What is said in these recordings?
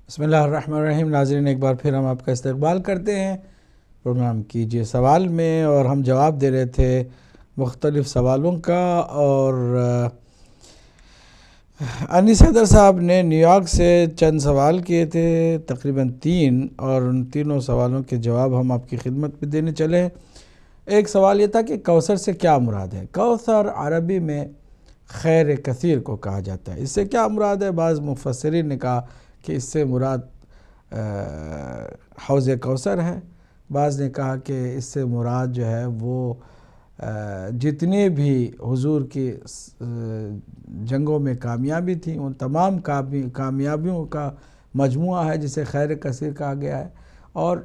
بسم اللہ الرحمن الرحیم۔ ناظرین، ایک بار پھر ہم آپ کا استقبال کرتے ہیں پروگرام کیجئے سوال میں، اور ہم جواب دے رہے تھے مختلف سوالوں کا، اور انیس حیدر صاحب نے نیو یارک سے چند سوال کیے تھے، تقریباً 3، اور ان تینوں سوالوں کے جواب ہم آپ کی خدمت میں دینے چلے ہیں۔ ایک سوال یہ تھا کہ کوثر سے کیا مراد ہے؟ کوثر عربی میں خیر کثیر کو کہا جاتا ہے۔ اس سے کیا مراد ہے؟ بعض مفسرین نے کہا کہ اس سے مراد حوض کوثر ہے، بعض نے کہا کہ اس سے مراد جو ہے وہ جتنے بھی حضور کی جنگوں میں کامیابی تھی ان تمام کامیابیوں کا مجموعہ ہے جسے خیر کثیر کہا گیا ہے، اور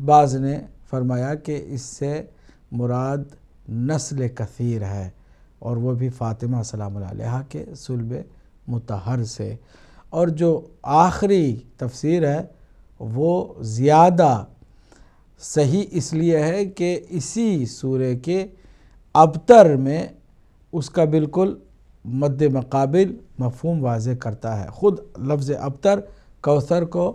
بعض نے فرمایا کہ اس سے مراد نسل کثیر ہے، اور وہ بھی فاطمہ سلام اللہ علیہا کے صلب مطہر سے۔ اور جو آخری تفسیر ہے وہ زیادہ صحیح اس لیے ہے کہ اسی سورہ کے ابتر میں اس کا بالکل مد مقابل مفہوم واضح کرتا ہے۔ خود لفظ ابتر کوثر کو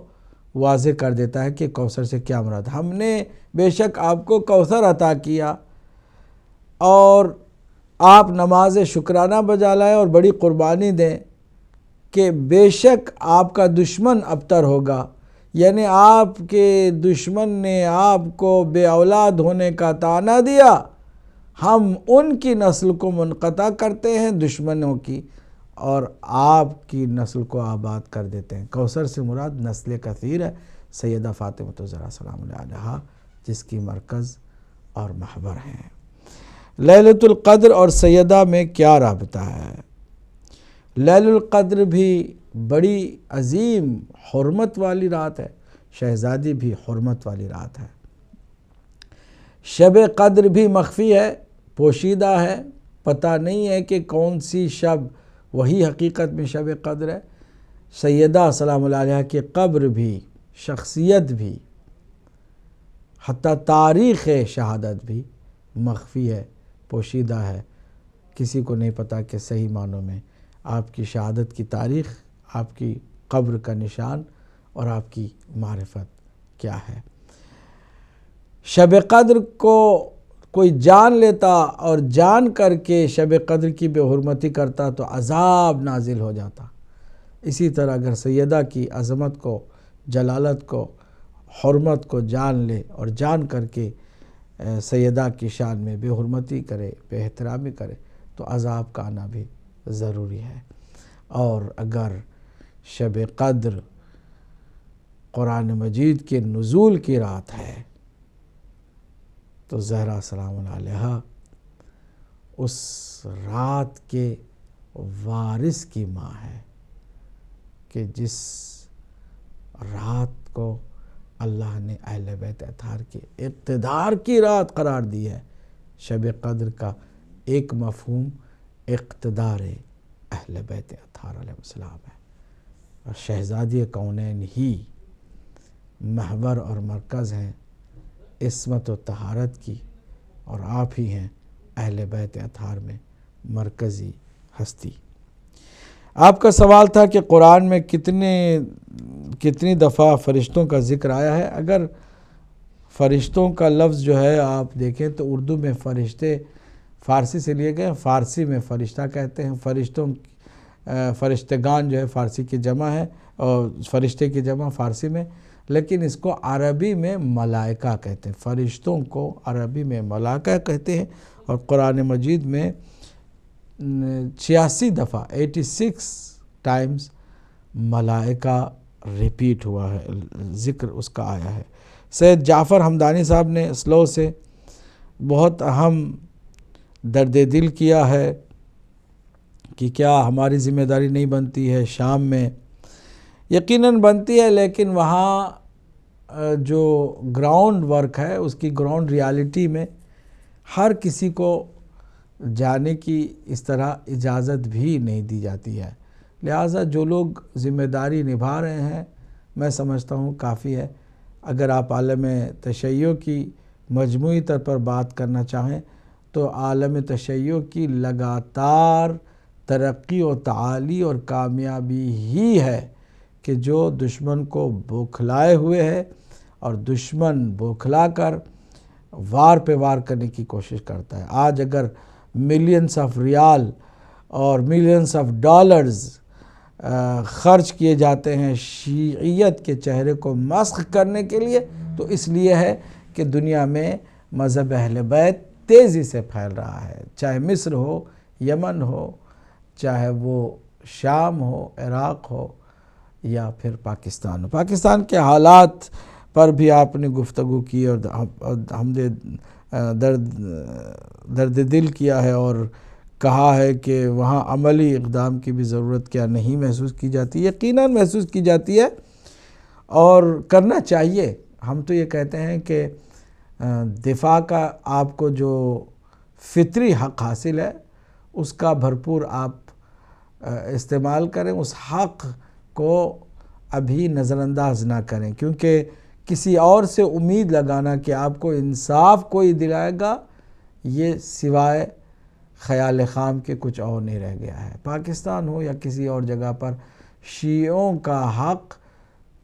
واضح کر دیتا ہے کہ کوثر سے کیا مراد۔ ہم نے بے شک آپ کو کوثر عطا کیا، اور آپ نماز شکرانہ بجا لائیں اور بڑی قربانی دیں کہ بے شک آپ کا دشمن ابتر ہوگا، یعنی آپ کے دشمن نے آپ کو بے اولاد ہونے کا طعنہ دیا، ہم ان کی نسل کو منقطع کرتے ہیں دشمنوں کی، اور آپ کی نسل کو آباد کر دیتے ہیں۔ کوثر سے مراد نسل کثیر ہے، سیدہ فاطمہ الزہرا سلام اللہ علیہا جس کی مرکز اور محور ہیں۔ لیلۃ القدر اور سیدہ میں کیا رابطہ ہے؟ لیلۃ القدر بھی بڑی عظیم حرمت والی رات ہے، شہزادی بھی حرمت والی رات ہے۔ شب قدر بھی مخفی ہے، پوشیدہ ہے، پتہ نہیں ہے کہ کون سی شب وہی حقیقت میں شب قدر ہے۔ سیدہ سلام اللہ علیہا کی قبر بھی، شخصیت بھی، حتیٰ تاریخ شہادت بھی مخفی ہے، پوشیدہ ہے۔ کسی کو نہیں پتہ کہ صحیح معنوں میں آپ کی شہادت کی تاریخ، آپ کی قبر کا نشان اور آپ کی معرفت کیا ہے۔ شب قدر کو کوئی جان لیتا اور جان کر کے شب قدر کی بے حرمتی کرتا تو عذاب نازل ہو جاتا۔ اسی طرح اگر سیدہ کی عظمت کو، جلالت کو، حرمت کو جان لے اور جان کر کے سیدہ کی شان میں بے حرمتی کرے، بے احترامی کرے، تو عذاب کا آنا بھی ضروری ہے۔ اور اگر شب قدر قرآن مجید کے نزول کی رات ہے تو زہرا سلام اللہ علیہا اس رات کے وارث کی ماں ہے، کہ جس رات کو اللہ نے اہل بیت اطہار کے اقتدار کی رات قرار دی ہے۔ شب قدر کا ایک مفہوم اقتدار اہل بیت اطہار علیہ السلام ہے، اور شہزادی کونین ہی محور اور مرکز ہیں عصمت و طہارت کی، اور آپ ہی ہیں اہل بیت اطہار میں مرکزی ہستی۔ آپ کا سوال تھا کہ قرآن میں کتنی دفعہ فرشتوں کا ذکر آیا ہے۔ اگر فرشتوں کا لفظ جو ہے آپ دیکھیں تو اردو میں فرشتے فارسی سے لیے گئے، فارسی میں فرشتہ کہتے ہیں۔ فرشتگان جو ہے فارسی کی جمع ہے، اور فرشتے کی جمع فارسی میں، لیکن اس کو عربی میں ملائکہ کہتے ہیں۔ فرشتوں کو عربی میں ملائکہ کہتے ہیں، اور قرآن مجید میں 86 دفعہ 86 ٹائمز ملائکہ ریپیٹ ہوا ہے، ذکر اس کا آیا ہے۔ سید جعفر حمدانی صاحب نے سلو سے بہت اہم درد دل کیا ہے کہ کیا ہماری ذمہ داری نہیں بنتی ہے شام میں؟ یقیناً بنتی ہے، لیکن وہاں جو گراؤنڈ ورک ہے اس کی گراؤنڈ ریالٹی میں ہر کسی کو جانے کی اس طرح اجازت بھی نہیں دی جاتی ہے، لہٰذا جو لوگ ذمہ داری نبھا رہے ہیں میں سمجھتا ہوں کافی ہے۔ اگر آپ عالم تشیع کی مجموعی طور پر بات کرنا چاہیں تو عالم تشیع کی لگاتار ترقی و تعالی اور کامیابی ہی ہے کہ جو دشمن کو بوکھلائے ہوئے ہے اور دشمن بوکھلا کر وار پہ وار کرنے کی کوشش کرتا ہے۔ آج اگر ملینز آف ریال اور ملینز آف ڈالرز خرچ کیے جاتے ہیں شیعیت کے چہرے کو مسخ کرنے کے لیے، تو اس لیے ہے کہ دنیا میں مذہب اہل بیت تیزی سے پھیل رہا ہے، چاہے مصر ہو، یمن ہو، چاہے وہ شام ہو، عراق ہو یا پھر پاکستان ہو۔ پاکستان کے حالات پر بھی آپ نے گفتگو کی اور ہم نے درد دل کیا ہے اور کہا ہے کہ وہاں عملی اقدام کی بھی ضرورت کیا نہیں محسوس کی جاتی، یقیناً محسوس کی جاتی ہے اور کرنا چاہیے۔ ہم تو یہ کہتے ہیں کہ دفاع کا آپ کو جو فطری حق حاصل ہے اس کا بھرپور آپ استعمال کریں، اس حق کو ابھی نظر انداز نہ کریں، کیونکہ کسی اور سے امید لگانا کہ آپ کو انصاف کوئی دلائے گا، یہ سوائے خیال خام کے کچھ اور نہیں رہ گیا ہے۔ پاکستان ہو یا کسی اور جگہ پر شیعوں کا حق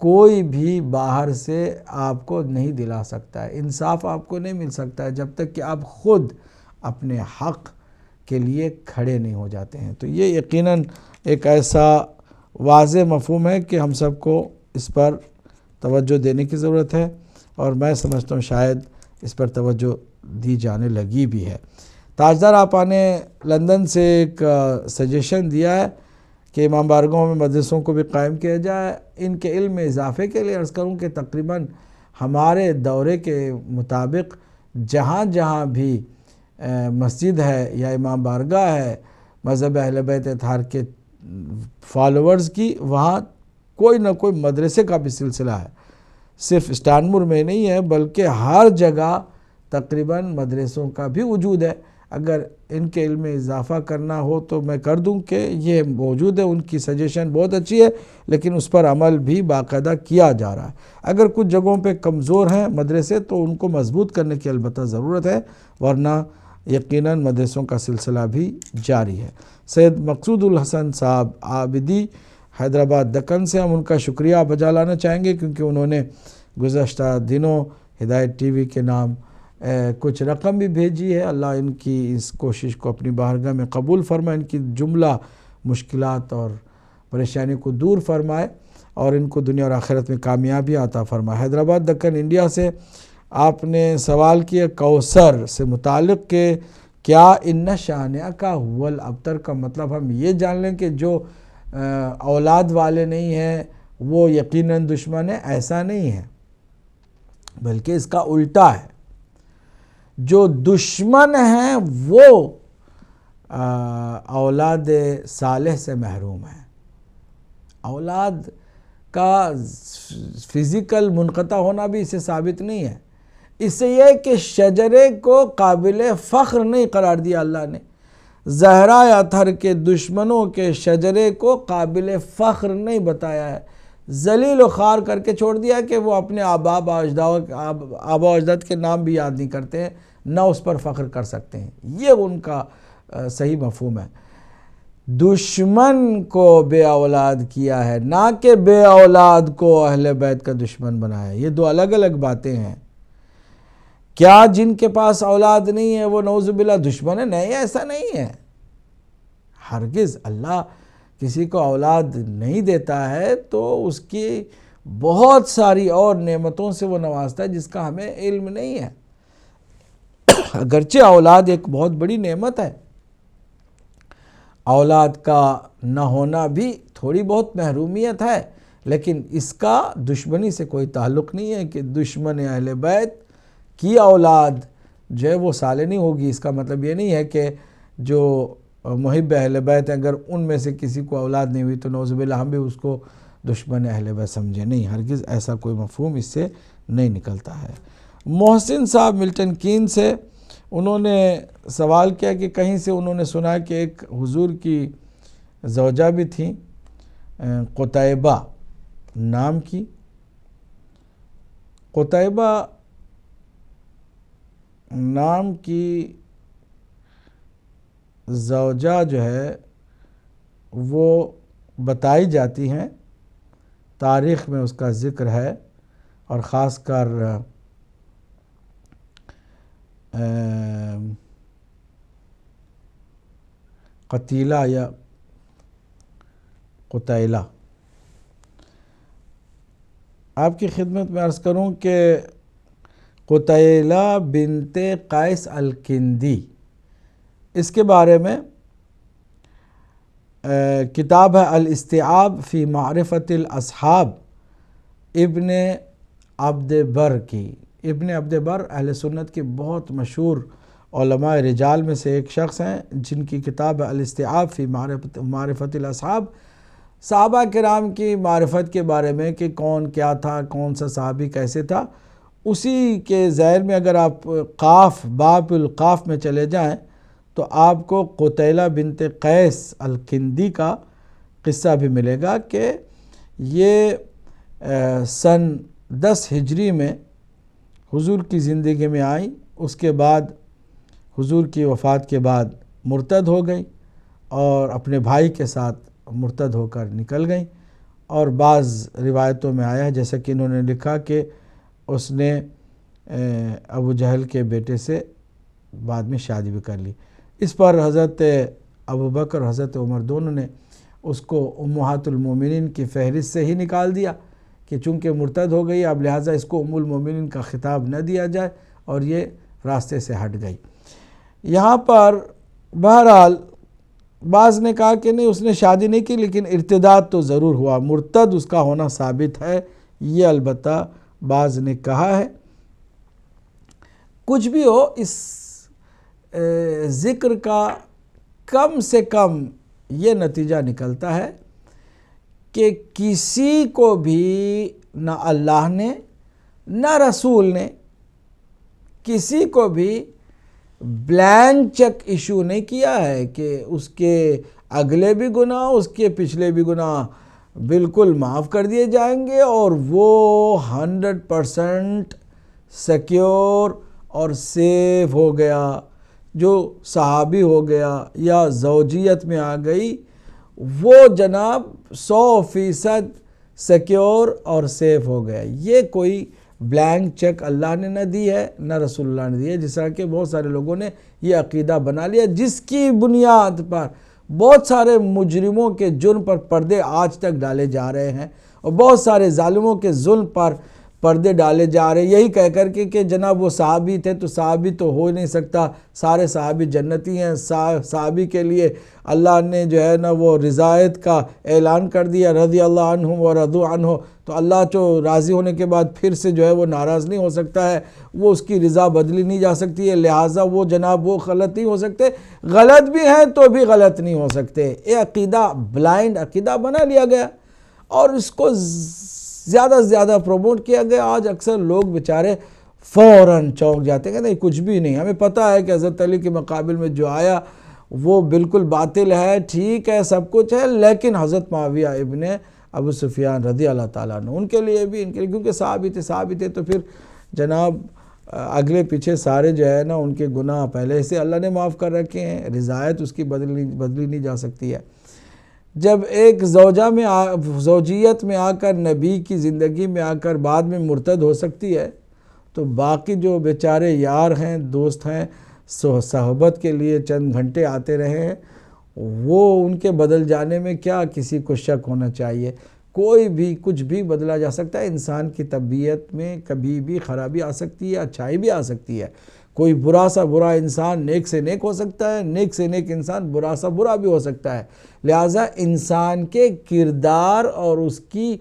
کوئی بھی باہر سے آپ کو نہیں دلا سکتا ہے، انصاف آپ کو نہیں مل سکتا ہے جب تک کہ آپ خود اپنے حق کے لیے کھڑے نہیں ہو جاتے ہیں۔ تو یہ یقیناً ایک ایسا واضح مفہوم ہے کہ ہم سب کو اس پر توجہ دینے کی ضرورت ہے، اور میں سمجھتا ہوں شاید اس پر توجہ دی جانے لگی بھی ہے۔ تاجدار آپا نے لندن سے ایک سجیشن دیا ہے کہ امام بارگاہوں میں مدرسوں کو بھی قائم کیا جائے۔ ان کے علم میں اضافے کے لیے عرض کروں کہ تقریباً ہمارے دورے کے مطابق جہاں جہاں بھی مسجد ہے یا امام بارگاہ ہے مذہب اہل بیت اطہار کے فالوورز کی، وہاں کوئی نہ کوئی مدرسے کا بھی سلسلہ ہے۔ صرف استانبول میں نہیں ہے بلکہ ہر جگہ تقریباً مدرسوں کا بھی وجود ہے۔ اگر ان کے علم میں اضافہ کرنا ہو تو میں کر دوں کہ یہ موجود ہے، ان کی سجیشن بہت اچھی ہے، لیکن اس پر عمل بھی باقاعدہ کیا جا رہا ہے۔ اگر کچھ جگہوں پہ کمزور ہیں مدرسے تو ان کو مضبوط کرنے کی البتہ ضرورت ہے، ورنہ یقیناً مدرسوں کا سلسلہ بھی جاری ہے۔ سید مقصود الحسن صاحب عابدی حیدرآباد دکن سے ہم ان کا شکریہ بجا لانا چاہیں گے، کیونکہ انہوں نے گزشتہ دنوں ہدایت ٹی وی کے نام کچھ رقم بھی بھیجی ہے۔ اللہ ان کی اس کوشش کو اپنی بارگاہ میں قبول فرمائے، ان کی جملہ مشکلات اور پریشانی کو دور فرمائے اور ان کو دنیا اور آخرت میں کامیابی عطا فرمائے۔ حیدرآباد دکن انڈیا سے آپ نے سوال کیا کوثر سے متعلق کہ کیا ان شانئک هو الابتر کا مطلب ہم یہ جان لیں کہ جو اولاد والے نہیں ہیں وہ یقیناً دشمن ہے؟ ایسا نہیں ہے، بلکہ اس کا الٹا ہے۔ جو دشمن ہیں وہ اولاد صالح سے محروم ہیں۔ اولاد کا فزیکل منقطع ہونا بھی اسے ثابت نہیں ہے، اس سے یہ کہ شجرے کو قابل فخر نہیں قرار دیا اللہ نے۔ زہرہ اطہر کے دشمنوں کے شجرے کو قابل فخر نہیں بتایا ہے، ذلیل و خوار کر کے چھوڑ دیا کہ وہ اپنے آبا و اجداد کے نام بھی یاد نہیں کرتے ہیں، نہ اس پر فخر کر سکتے ہیں۔ یہ ان کا صحیح مفہوم ہے۔ دشمن کو بے اولاد کیا ہے، نہ کہ بے اولاد کو اہل بیت کا دشمن بنایا ہے۔ یہ دو الگ الگ باتیں ہیں۔ کیا جن کے پاس اولاد نہیں ہے وہ نعوذ باللہ دشمن ہے؟ نہیں، ایسا نہیں ہے۔ ہرگز اللہ کسی کو اولاد نہیں دیتا ہے تو اس کی بہت ساری اور نعمتوں سے وہ نوازتا ہے جس کا ہمیں علم نہیں ہے۔ اگرچہ اولاد ایک بہت بڑی نعمت ہے، اولاد کا نہ ہونا بھی تھوڑی بہت محرومیت ہے، لیکن اس کا دشمنی سے کوئی تعلق نہیں ہے کہ دشمن اہل بیت کی اولاد جو ہے وہ صالح نہیں ہوگی۔ اس کا مطلب یہ نہیں ہے کہ جو محب اہل بیت ہیں اگر ان میں سے کسی کو اولاد نہیں ہوئی تو نعوذ باللہ ہم بھی اس کو دشمن اہل بیت سمجھیں، نہیں، ہرگز ایسا کوئی مفہوم اس سے نہیں نکلتا ہے۔ محسن صاحب ملٹن کین سے انہوں نے سوال کیا کہ کہیں سے انہوں نے سنا کہ ایک حضور کی زوجہ بھی تھیں قطیبہ نام کی۔ قطیبہ نام کی زوجہ جو ہے وہ بتائی جاتی ہیں تاریخ میں اس کا ذکر ہے، اور خاص کر قتیلہ یا قتیلہ. آپ کی خدمت میں عرض کروں کہ قتیلہ بنت قیس الکندی، اس کے بارے میں کتاب ہے الاستیعاب فی معرفت الاصحاب ابن عبد بر کی. ابن عبد بر اہل سنت کے بہت مشہور علماء رجال میں سے ایک شخص ہیں، جن کی کتاب ہے الاستیعاب فی معرفت الاصحاب، صحابہ کرام کی معرفت کے بارے میں کہ کون کیا تھا، کون سا صحابی کیسے تھا. اسی کے ذیل میں اگر آپ قاف باب القاف میں چلے جائیں تو آپ کو قتیلہ بنت قیس الکندی کا قصہ بھی ملے گا کہ یہ سن 10 ہجری میں حضور کی زندگی میں آئیں. اس کے بعد حضور کی وفات کے بعد مرتد ہو گئی اور اپنے بھائی کے ساتھ مرتد ہو کر نکل گئیں. اور بعض روایتوں میں آیا ہے جیسا کہ انہوں نے لکھا کہ اس نے ابو جہل کے بیٹے سے بعد میں شادی بھی کر لی. اس پر حضرت ابوبکر اور حضرت عمر دونوں نے اس کو امہات المومنین کی فہرست سے ہی نکال دیا کہ چونکہ مرتد ہو گئی اب لہٰذا اس کو ام المومنین کا خطاب نہ دیا جائے، اور یہ راستے سے ہٹ گئی. یہاں پر بہرحال بعض نے کہا کہ نہیں اس نے شادی نہیں کی، لیکن ارتداد تو ضرور ہوا، مرتد اس کا ہونا ثابت ہے، یہ البتہ بعض نے کہا ہے. کچھ بھی ہو، اس ذکر کا کم سے کم یہ نتیجہ نکلتا ہے کہ کسی کو بھی نہ اللہ نے نہ رسول نے کسی کو بھی بلینک چیک ایشو نہیں کیا ہے کہ اس کے اگلے بھی گناہ اس کے پچھلے بھی گناہ بالکل معاف کر دیے جائیں گے اور وہ 100% سیکیور اور سیف ہو گیا. جو صحابی ہو گیا یا زوجیت میں آ گئی وہ جناب 100% سیکیور اور سیف ہو گیا. یہ کوئی بلینک چیک اللہ نے نہ دی ہے نہ رسول اللہ نے دی ہے، جس طرح کہ بہت سارے لوگوں نے یہ عقیدہ بنا لیا جس کی بنیاد پر بہت سارے مجرموں کے جرم پر پردے آج تک ڈالے جا رہے ہیں اور بہت سارے ظالموں کے ظلم پر پردے ڈالے جا رہے ہیں، یہی کہہ کر کے کہ جناب وہ صحابی تھے تو صحابی تو ہو ہی نہیں سکتا، سارے صحابی جنتی ہیں. صحابی کے لیے اللہ نے جو ہے نا وہ رضایت کا اعلان کر دیا، رضی اللہ عنہم و رضوا عنہ. تو اللہ جو راضی ہونے کے بعد پھر سے جو ہے وہ ناراض نہیں ہو سکتا ہے، وہ اس کی رضا بدلی نہیں جا سکتی ہے، لہٰذا وہ جناب وہ غلط نہیں ہو سکتے، غلط بھی ہیں تو بھی غلط نہیں ہو سکتے. یہ عقیدہ بلائنڈ عقیدہ بنا لیا گیا اور اس کو زیادہ سے زیادہ پروموٹ کیا گیا. آج اکثر لوگ بیچارے فوراً چونک جاتے ہیں کہ نہیں کچھ بھی نہیں، ہمیں پتہ ہے کہ حضرت علی کے مقابل میں جو آیا وہ بالکل باطل ہے، ٹھیک ہے سب کچھ ہے، لیکن حضرت معاویہ ابن ابو سفیان رضی اللہ تعالیٰ عنہ ان کے لیے بھی، ان کے لیے کیونکہ صحابی تھے تو پھر جناب اگلے پیچھے سارے جو ہے نا ان کے گناہ پہلے سے اللہ نے معاف کر رکھے ہیں، رضایت اس کی بدلی نہیں جا سکتی ہے. جب ایک زوجیت میں آ کر نبی کی زندگی میں آ کر بعد میں مرتد ہو سکتی ہے تو باقی جو بیچارے یار ہیں دوست ہیں صحبت کے لیے چند گھنٹے آتے رہے ہیں وہ ان کے بدل جانے میں کیا کسی کو شک ہونا چاہیے. کوئی بھی کچھ بھی بدلا جا سکتا ہے، انسان کی طبیعت میں کبھی بھی خرابی آ سکتی ہے، اچھائی بھی آ سکتی ہے. کوئی برا سا برا انسان نیک سے نیک ہو سکتا ہے، نیک سے نیک انسان برا سا برا بھی ہو سکتا ہے. لہٰذا انسان کے کردار اور اس کی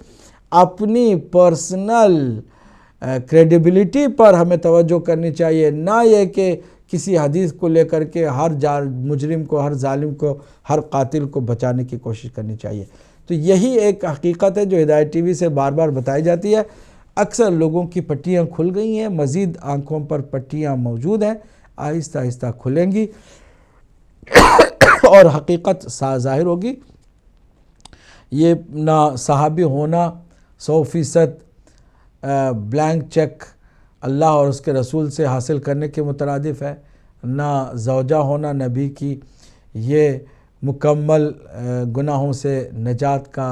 اپنی پرسنل کریڈیبلٹی پر ہمیں توجہ کرنی چاہیے، نہ یہ کہ کسی حدیث کو لے کر کے ہر مجرم کو، ہر ظالم کو، ہر قاتل کو بچانے کی کوشش کرنی چاہیے. تو یہی ایک حقیقت ہے جو ہدایت ٹی وی سے بار بار بتائی جاتی ہے. اکثر لوگوں کی پٹیاں کھل گئی ہیں، مزید آنکھوں پر پٹیاں موجود ہیں، آہستہ آہستہ کھلیں گی اور حقیقت ظاہر ہوگی. یہ نہ صحابی ہونا 100% بلینک چیک اللہ اور اس کے رسول سے حاصل کرنے کے مترادف ہے، نہ زوجہ ہونا نبی کی یہ مکمل گناہوں سے نجات کا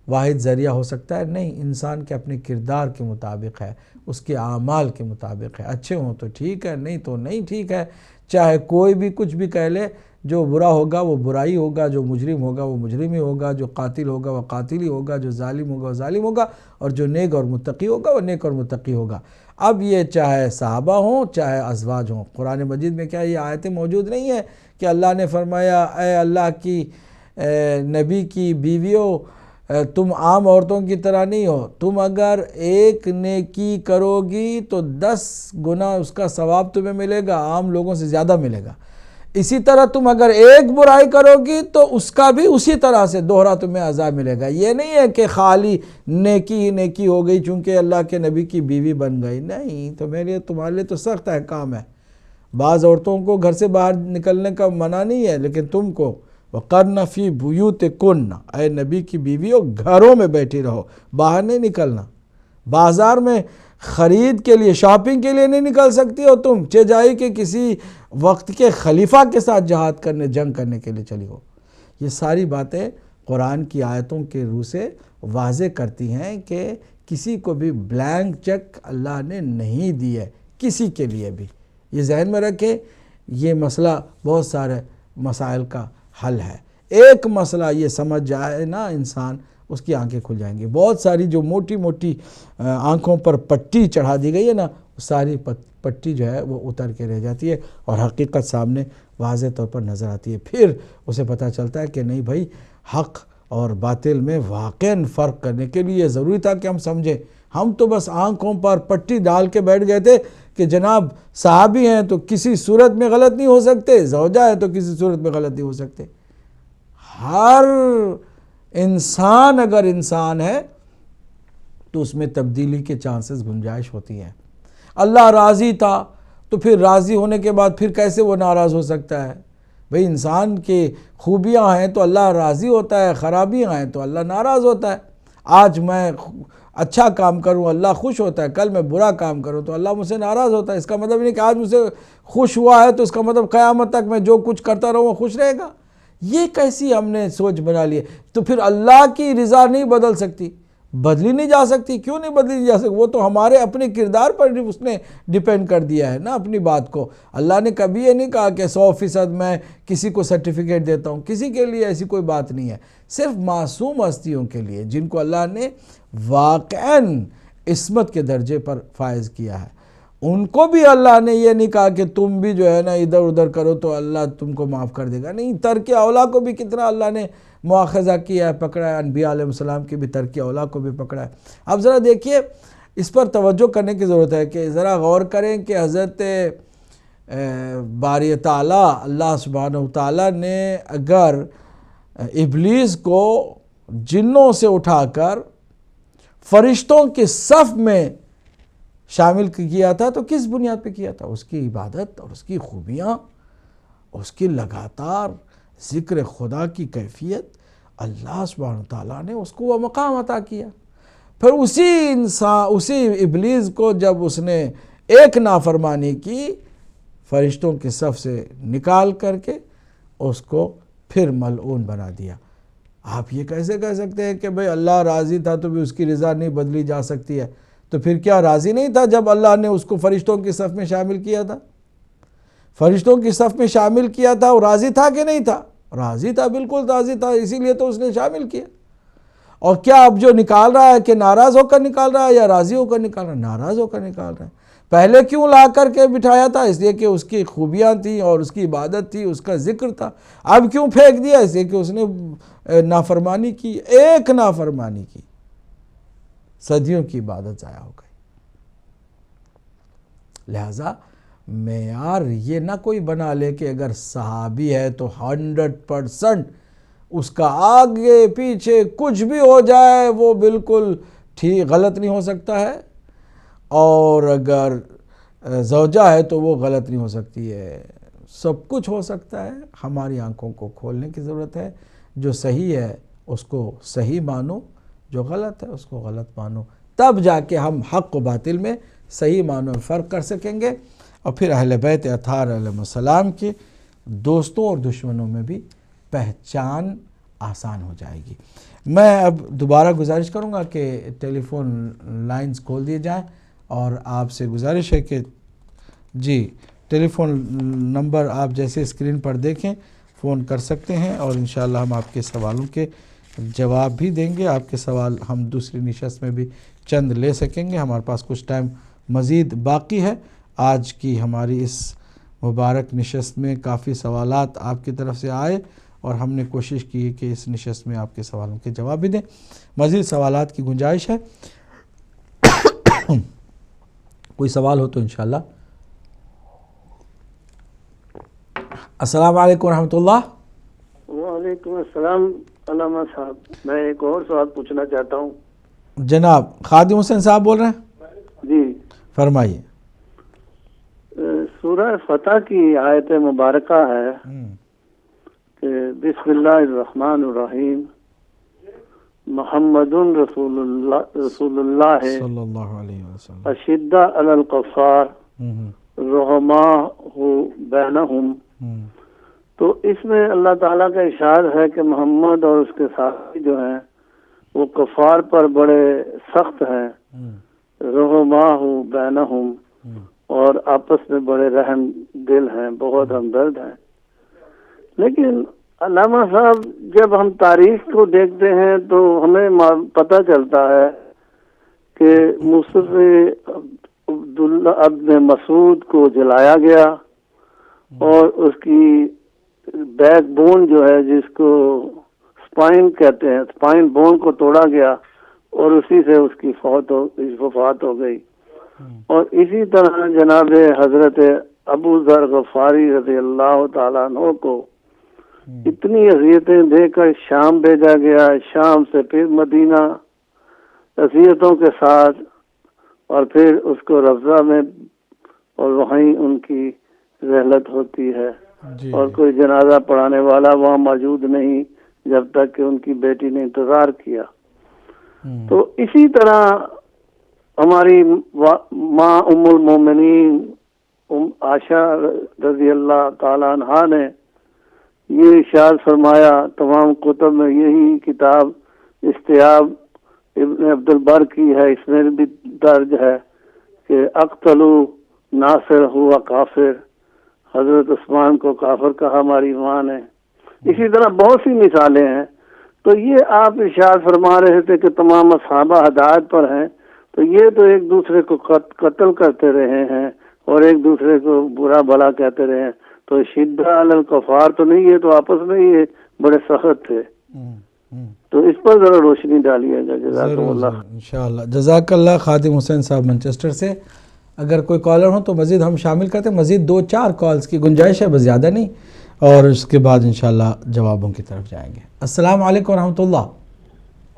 واحد ذریعہ ہو سکتا ہے؟ نہیں، انسان کے اپنے کردار کے مطابق ہے، اس کے اعمال کے مطابق ہے، اچھے ہوں تو ٹھیک ہے، نہیں تو نہیں ٹھیک ہے، چاہے کوئی بھی کچھ بھی کہہ لے، جو برا ہوگا وہ برائی ہوگا، جو مجرم ہوگا وہ مجرم ہی ہوگا، جو قاتل ہوگا وہ قاتل ہی ہوگا، جو ظالم ہوگا وہ ظالم ہوگا، اور جو نیک اور متقی ہوگا وہ نیک اور متقی ہوگا۔ اب یہ چاہے صحابہ ہوں چاہے ازواج ہوں، قرآن مجید میں کیا یہ آیتیں موجود نہیں ہیں کہ اللہ نے فرمایا اے اللہ کی نبی کی بیویوں تم عام عورتوں کی طرح نہیں ہو، تم اگر ایک نیکی کرو گی تو 10 گنا اس کا ثواب تمہیں ملے گا، عام لوگوں سے زیادہ ملے گا، اسی طرح تم اگر ایک برائی کرو گی تو اس کا بھی اسی طرح سے دوہرا تمہیں عذاب ملے گا۔ یہ نہیں ہے کہ خالی نیکی ہی نیکی ہو گئی چونکہ اللہ کے نبی کی بیوی بن گئی، نہیں، تو تمہارے لیے تو سخت احکام ہے۔ بعض عورتوں کو گھر سے باہر نکلنے کا منع نہیں ہے، لیکن تم کو وَقَرْنَ فِي بُيُوتِكُنَّ، اے نبی کی بیویوں گھروں میں بیٹھی رہو، باہر نہیں نکلنا، بازار میں خرید کے لیے شاپنگ کے لیے نہیں نکل سکتی ہو تم، جائی کہ کسی وقت کے خلیفہ کے ساتھ جہاد کرنے جنگ کرنے کے لیے چلی ہو۔ یہ ساری باتیں قرآن کی آیتوں کے روح سے واضح کرتی ہیں کہ کسی کو بھی بلینک چیک اللہ نے نہیں دی ہے، کسی کے لیے بھی۔ یہ ذہن میں رکھیں، یہ مسئلہ بہت سارے مسائل کا حل ہے۔ ایک مسئلہ یہ سمجھ جائے نا انسان، اس کی آنکھیں کھل جائیں گی۔ بہت ساری جو موٹی موٹی آنکھوں پر پٹی چڑھا دی گئی ہے نا، ساری پٹی جو ہے وہ اتر کے رہ جاتی ہے اور حقیقت سامنے واضح طور پر نظر آتی ہے۔ پھر اسے پتہ چلتا ہے کہ نہیں بھائی، حق اور باطل میں واقعاً فرق کرنے کے لیے ضروری تھا کہ ہم سمجھیں۔ ہم تو بس آنکھوں پر پٹی ڈال کے بیٹھ گئے تھے کہ جناب صحابی ہیں تو کسی صورت میں غلط نہیں ہو سکتے، زوجہ ہے تو کسی صورت میں غلط نہیں ہو سکتے۔ ہر انسان اگر انسان ہے تو اس میں تبدیلی کے چانسز گنجائش ہوتی ہیں۔ اللہ راضی تھا تو پھر راضی ہونے کے بعد پھر کیسے وہ ناراض ہو سکتا ہے؟ بھئی انسان کے خوبیاں ہیں تو اللہ راضی ہوتا ہے، خرابیاں ہیں تو اللہ ناراض ہوتا ہے۔ آج میں اچھا کام کروں اللہ خوش ہوتا ہے، کل میں برا کام کروں تو اللہ مجھ سے ناراض ہوتا ہے۔ اس کا مطلب نہیں کہ آج مجھ سے خوش ہوا ہے تو اس کا مطلب قیامت تک میں جو کچھ کرتا رہوں وہ خوش رہے گا۔ یہ کیسی ہم نے سوچ بنا لی ہے؟ تو پھر اللہ کی رضا نہیں بدل سکتی، بدلی نہیں جا سکتی۔ کیوں نہیں بدلی جا سکتی؟ وہ تو ہمارے اپنے کردار پر اس نے ڈیپینڈ کر دیا ہے نا اپنی بات کو۔ اللہ نے کبھی یہ نہیں کہا کہ 100% میں کسی کو سرٹیفکیٹ دیتا ہوں، کسی کے لیے ایسی کوئی بات نہیں ہے۔ صرف معصوم ہستیوں کے لیے جن کو اللہ نے واقعاً عصمت کے درجے پر فائز کیا ہے، ان کو بھی اللہ نے یہ نہیں کہا کہ تم بھی جو ہے نا ادھر ادھر کرو تو اللہ تم کو معاف کر دے گا۔ نہیں، ترک اولا کو بھی کتنا اللہ نے مواخذہ کیا ہے، پکڑا ہے۔ انبیاء علیہ السلام کی بھی ترک اولا کو بھی پکڑا ہے۔ اب ذرا دیکھیے، اس پر توجہ کرنے کی ضرورت ہے کہ ذرا غور کریں کہ حضرت باری تعالیٰ اللہ سبحانہ وتعالیٰ نے اگر ابلیس کو جنوں سے اٹھا کر فرشتوں کے صف میں شامل کیا تھا تو کس بنیاد پہ کیا تھا؟ اس کی عبادت اور اس کی خوبیاں، اس کی لگاتار ذکر خدا کی کیفیت، اللہ سبحانہ وتعالیٰ نے اس کو وہ مقام عطا کیا۔ پھر اسی ابلیس کو جب اس نے ایک نافرمانی کی، فرشتوں کے صف سے نکال کر کے اس کو پھر ملعون بنا دیا۔ آپ یہ کیسے کہہ سکتے ہیں کہ بھئی اللہ راضی تھا تو بھی اس کی رضا نہیں بدلی جا سکتی ہے؟ تو پھر کیا راضی نہیں تھا جب اللہ نے اس کو فرشتوں کی صف میں شامل کیا تھا؟ فرشتوں کی صف میں شامل کیا تھا، وہ راضی تھا کہ نہیں تھا؟ راضی تھا، بالکل راضی تھا، اسی لیے تو اس نے شامل کیا۔ اور کیا اب جو نکال رہا ہے کہ ناراض ہو کر نکال رہا ہے یا راضی ہو کر نکال رہا ہے؟ ناراض ہو کر نکال رہا ہے۔ پہلے کیوں لا کر کے بٹھایا تھا؟ اس لیے کہ اس کی خوبیاں تھیں اور اس کی عبادت تھی، اس کا ذکر تھا۔ اب کیوں پھینک دیا؟ اس لیے کہ اس نے نافرمانی کی، ایک نافرمانی کی، صدیوں کی عبادت ضائع ہو گئی۔ لہذا معیار یہ نہ کوئی بنا لے کہ اگر صحابی ہے تو 100% اس کا آگے پیچھے کچھ بھی ہو جائے وہ بالکل ٹھیک غلط نہیں ہو سکتا ہے، اور اگر زوجہ ہے تو وہ غلط نہیں ہو سکتی ہے۔ سب کچھ ہو سکتا ہے۔ ہماری آنکھوں کو کھولنے کی ضرورت ہے۔ جو صحیح ہے اس کو صحیح مانو، جو غلط ہے اس کو غلط مانو، تب جا کے ہم حق و باطل میں صحیح معنوں میں فرق کر سکیں گے، اور پھر اہل بیت اطہار علیہ السلام کے دوستوں اور دشمنوں میں بھی پہچان آسان ہو جائے گی۔ میں اب دوبارہ گزارش کروں گا کہ ٹیلی فون لائنز کھول دیے جائیں، اور آپ سے گزارش ہے کہ جی ٹیلی فون نمبر آپ جیسے اسکرین پر دیکھیں فون کر سکتے ہیں، اور انشاءاللہ ہم آپ کے سوالوں کے جواب بھی دیں گے۔ آپ کے سوال ہم دوسری نشست میں بھی چند لے سکیں گے، ہمارے پاس کچھ ٹائم مزید باقی ہے۔ آج کی ہماری اس مبارک نشست میں کافی سوالات آپ کی طرف سے آئے، اور ہم نے کوشش کی کہ اس نشست میں آپ کے سوالوں کے جواب بھی دیں۔ مزید سوالات کی گنجائش ہے، کوئی سوال ہو تو انشاءاللہ۔ السلام علیکم ورحمۃ اللہ۔ وعلیکم السلام علامہ صاحب، میں ایک اور سوال پوچھنا چاہتا ہوں۔ جناب خادم حسین صاحب بول رہے ہیں؟ جی فرمائیے۔ سورہ فتح کی آیت مبارکہ ہے کہ بسم اللہ الرحمن الرحیم، محمد رسول اللہ صلی اللہ علیہ وسلم اشداء علی الکفار رحماء بینہم۔ تو اس میں اللہ تعالیٰ کا ارشاد ہے کہ محمد اور اس کے ساتھی جو ہیں وہ کفار پر بڑے سخت ہیں، رحماء بینہم، اور آپس میں بڑے رحم دل ہیں، بہت ہمدرد ہیں۔ لیکن علامہ صاحب جب ہم تاریخ کو دیکھتے ہیں تو ہمیں پتہ چلتا ہے کہ مصطفی عبداللہ ابن مسعود کو جلایا گیا، اور اس کی بیک بون جو ہے جس کو سپائن کہتے ہیں، سپائن بون کو توڑا گیا، اور اسی سے اس کی وفات ہو گئی۔ اور اسی طرح جناب حضرت ابو ذر غفاری رضی اللہ تعالیٰ عنہ کو اتنی اذیتیں دے کر شام بھیجا گیا، شام سے پھر مدینہ اذیتوں کے ساتھ، اور پھر اس کو روضہ میں، اور وہیں ان کی رحلت ہوتی ہے، اور کوئی جنازہ پڑھانے والا وہاں موجود نہیں جب تک کہ ان کی بیٹی نے انتظار کیا۔ تو اسی طرح ہماری ماں ام المومنین عائشہ رضی اللہ تعالیٰ عنہا نے یہ ارشاد فرمایا، تمام کتب میں یہی کتاب استیاب ابن عبد البر کی ہے، اس میں بھی درج ہے کہ اقتلو ناصر ہوا کافر، حضرت عثمان کو کافر کہا ہماری ماں نے۔ اسی طرح بہت سی مثالیں ہیں۔ تو یہ آپ ارشاد فرما رہے تھے کہ تمام صحابہ ہدایت پر ہیں، تو یہ تو ایک دوسرے کو قتل کرتے رہے ہیں اور ایک دوسرے کو برا بھلا کہتے رہے ہیں، تو شدہ علی الکفار تو نہیں، یہ تو آپس میں ہی بڑے سخت تھے۔ تو اس پر ذرا روشنی ڈالیے گا، جزاکم اللہ۔ انشاءاللہ جزاک اللہ خادم حسین صاحب مانچسٹر سے۔ اگر کوئی کالر ہو تو مزید ہم شامل کرتے ہیں، مزید 2-4 کالز کی گنجائش ہے، بس زیادہ نہیں، اور اس کے بعد انشاءاللہ جوابوں کی طرف جائیں گے۔ السلام علیکم ورحمۃ اللہ۔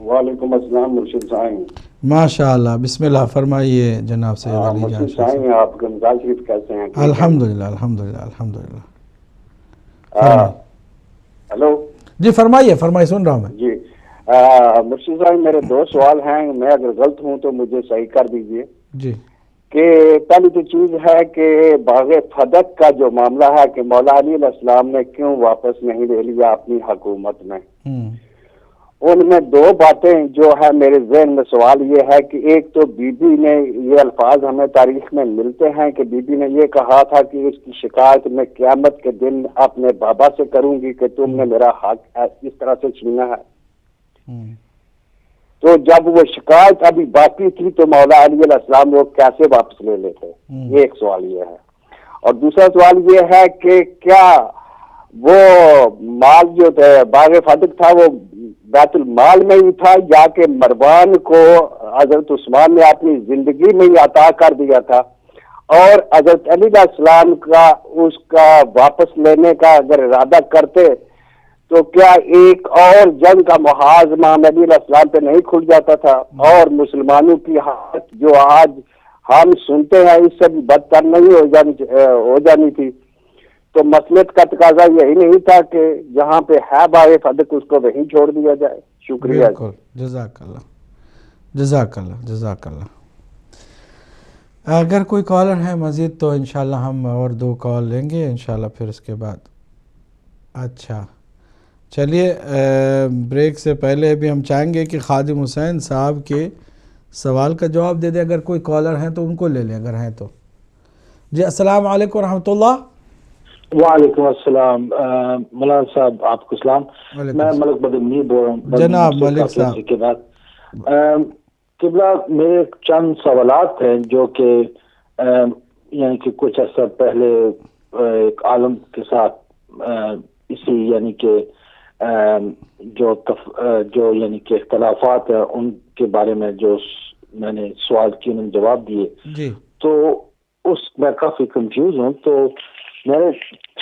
وعلیکم السلام مرشد صاحب۔ ماشاءاللہ، بسم اللہ، فرمائیے جناب سید علی جان مرشد صاحب، آپ گنجائش شریف کیسے ہیں؟ الحمدللہ الحمدللہ الحمدللہ۔ ہلو جی فرمائیے سن رہا ہوں میں۔ جی مرشد صاحب، میرے 2 سوال ہیں، میں اگر غلط ہوں تو مجھے صحیح کر دیجئے۔ جی کہ پہلی تو چیز ہے کہ باغ فدق کا جو معاملہ ہے کہ مولا علی علیہ السلام نے کیوں واپس نہیں لے لیا اپنی حکومت میں، ان میں 2 باتیں جو ہے میرے ذہن میں سوال یہ ہے کہ ایک تو بی بی نے یہ الفاظ ہمیں تاریخ میں ملتے ہیں کہ بی بی نے یہ کہا تھا کہ اس کی شکایت میں قیامت کے دن اپنے بابا سے کروں گی کہ تم نے میرا حق اس طرح سے چھینا ہے۔ تو جب وہ شکایت ابھی باقی تھی تو مولا علی علیہ السلام وہ کیسے واپس لے لیتے؟ یہ ایک سوال یہ ہے۔ اور دوسرا سوال یہ ہے کہ کیا وہ مال جو باغ فدق تھا وہ بیت المال میں ہی تھا، یا کہ مروان کو حضرت عثمان نے اپنی زندگی میں ہی عطا کر دیا تھا؟ اور حضرت علی علیہ السلام کا اس کا واپس لینے کا اگر ارادہ کرتے تو کیا ایک اور جنگ کا محاذ محمد علیہ السلام پہ نہیں کھل جاتا تھا، اور مسلمانوں کی حالت جو آج ہم سنتے ہیں اس سے بھی بدتر نہیں ہو جانی تھی؟ تو مصلحت کا تقاضا یہی نہیں تھا کہ جہاں پہ ہے باغ فدق اس کو وہیں چھوڑ دیا جائے؟ شکریہ۔ بالکل، جزاک اللہ جزاک اللہ جزاک اللہ۔ اگر کوئی کالر ہے مزید تو انشاءاللہ ہم اور 2 کال لیں گے انشاءاللہ، پھر اس کے بعد۔ اچھا چلیے بریک سے پہلے بھی ہم چاہیں گے کہ خادم حسین صاحب کے سوال کا جواب دے دیں، اگر کوئی کالر ہیں تو ان کو لے لیں اگر ہیں تو۔ جی السلام علیکم ورحمۃ اللہ۔ وعلیکم السلام مولانا صاحب، آپ کو سلام۔ میں ملک بدر منیر بول رہا ہوں جناب ملک صاحب کے بعد قبلہ میرے چند سوالات ہیں جو کہ یعنی کہ کچھ عرصہ پہلے ایک عالم کے ساتھ اسی یعنی کہ جو یعنی کہ اختلافات ہیں ان کے بارے میں جو میں نے سوال کیے انہوں نے جواب دیے جی، تو اس میں کافی کنفیوز ہوں۔ تو میرے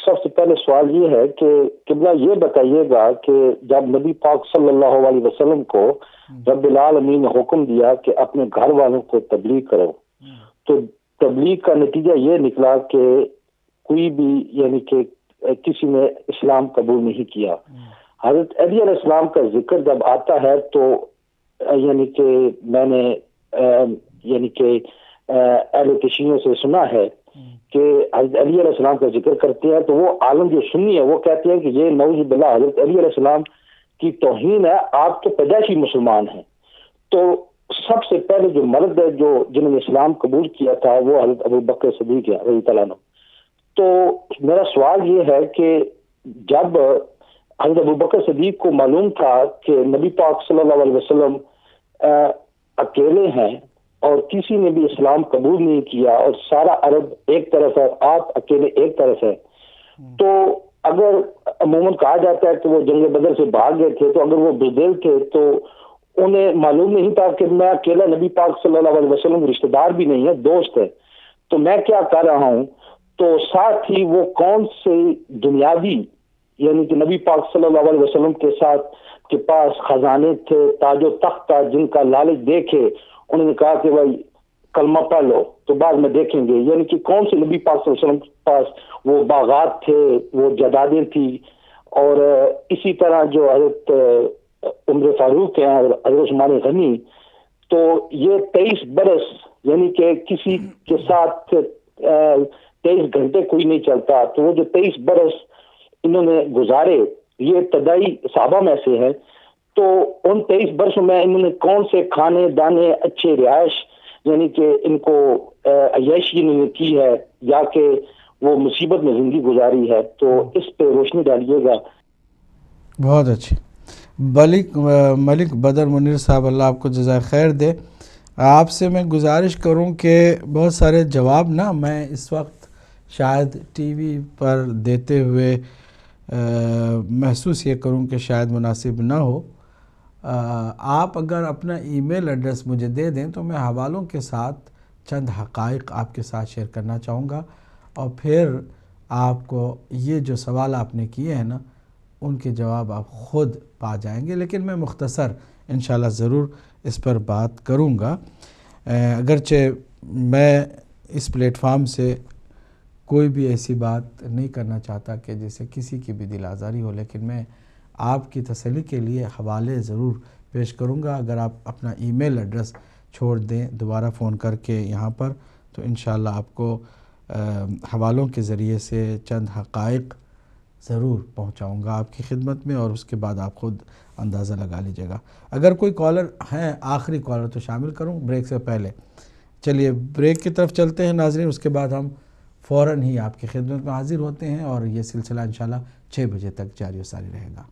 سب سے پہلے سوال یہ ہے کہ قبلہ یہ بتائیے گا کہ جب نبی پاک صلی اللہ علیہ وسلم کو رب العالمین نے حکم دیا کہ اپنے گھر والوں کو تبلیغ کرو، تو تبلیغ کا نتیجہ یہ نکلا کہ کوئی بھی یعنی کہ کسی نے اسلام قبول نہیں کیا۔ حضرت علی علیہ السلام کا ذکر جب آتا ہے تو یعنی کہ میں نے یعنی کہ اہل تشیعوں سے سنا ہے کہ حضرت علی علیہ السلام کا ذکر کرتے ہیں تو وہ عالم جو سنی ہے وہ کہتے ہیں کہ یہ نعوذ باللہ حضرت علی علیہ السلام کی توہین ہے، آپ تو پیدائشی مسلمان ہیں۔ تو سب سے پہلے جو مرد ہے جنہوں نے اسلام قبول کیا تھا وہ حضرت ابو بکر صدیق ہے رضی اللہ عنہ۔ تو میرا سوال یہ ہے کہ جب حضرت ابو بکر صدیق کو معلوم تھا کہ نبی پاک صلی اللہ علیہ وسلم اکیلے ہیں اور کسی نے بھی اسلام قبول نہیں کیا اور سارا عرب ایک طرف ہے، آپ اکیلے ایک طرف ہے، تو اگر عموماً کہا جاتا ہے کہ وہ جنگ بدر سے بھاگ گئے تھے، تو اگر وہ بزدل تھے تو انہیں معلوم نہیں تھا کہ میں اکیلا نبی پاک صلی اللہ علیہ وسلم رشتہ دار بھی نہیں ہے، دوست ہے، تو میں کیا کر رہا ہوں؟ تو ساتھ ہی وہ کون سے دنیاوی یعنی کہ نبی پاک صلی اللہ علیہ وسلم کے ساتھ کے پاس خزانے تھے، تاج و تخت تھا، جن کا لالچ دیکھے انہوں نے کہا کہ بھائی کلمہ پڑھ لو تو بعد میں دیکھیں گے، یعنی کہ کون سے نبی پاک صلی اللہ علیہ وسلم کے پاس وہ باغات تھے، وہ جائیدادیں تھی۔ اور اسی طرح جو حضرت عمر فاروق ہیں اور حضرت عثمان غنی، تو یہ 23 برس یعنی کہ کسی کے ساتھ 23 گھنٹے کوئی نہیں چلتا، تو وہ جو 23 برس انہوں نے گزارے یہ ابتدائی صحابہ میں سے ہے، تو ان 23 برسوں میں انہوں نے کون سے کھانے دانے اچھے رہائش یعنی کہ ان کو عیاشی انہوں نے کی ہے یا کہ وہ مصیبت میں زندگی گزاری ہے؟ تو اس پہ روشنی ڈالیے گا۔ بہت اچھی۔ ملک بدر منیر صاحب، اللہ آپ کو جزائے خیر دے۔ آپ سے میں گزارش کروں کہ بہت سارے جواب نا میں اس وقت شاید ٹی وی پر دیتے ہوئے محسوس یہ کروں کہ شاید مناسب نہ ہو۔ آپ اگر اپنا ای میل ایڈریس مجھے دے دیں تو میں حوالوں کے ساتھ چند حقائق آپ کے ساتھ شیئر کرنا چاہوں گا، اور پھر آپ کو یہ جو سوال آپ نے کیے ہیں نا ان کے جواب آپ خود پا جائیں گے، لیکن میں مختصر انشاءاللہ ضرور اس پر بات کروں گا۔ اگرچہ میں اس پلیٹ فارم سے کوئی بھی ایسی بات نہیں کرنا چاہتا کہ جسے کسی کی بھی دل آزاری ہو، لیکن میں آپ کی تسلی کے لیے حوالے ضرور پیش کروں گا۔ اگر آپ اپنا ای میل ایڈریس چھوڑ دیں دوبارہ فون کر کے یہاں پر تو انشاءاللہ آپ کو حوالوں کے ذریعے سے چند حقائق ضرور پہنچاؤں گا آپ کی خدمت میں، اور اس کے بعد آپ خود اندازہ لگا لیجیے گا۔ اگر کوئی کالر ہیں، آخری کالر تو شامل کروں بریک سے پہلے۔ چلیے بریک کی طرف چلتے ہیں ناظرین، اس کے بعد ہم فوراً ہی آپ کی خدمت میں حاضر ہوتے ہیں، اور یہ سلسلہ انشاءاللہ 6 بجے تک جاری و ساری رہے گا۔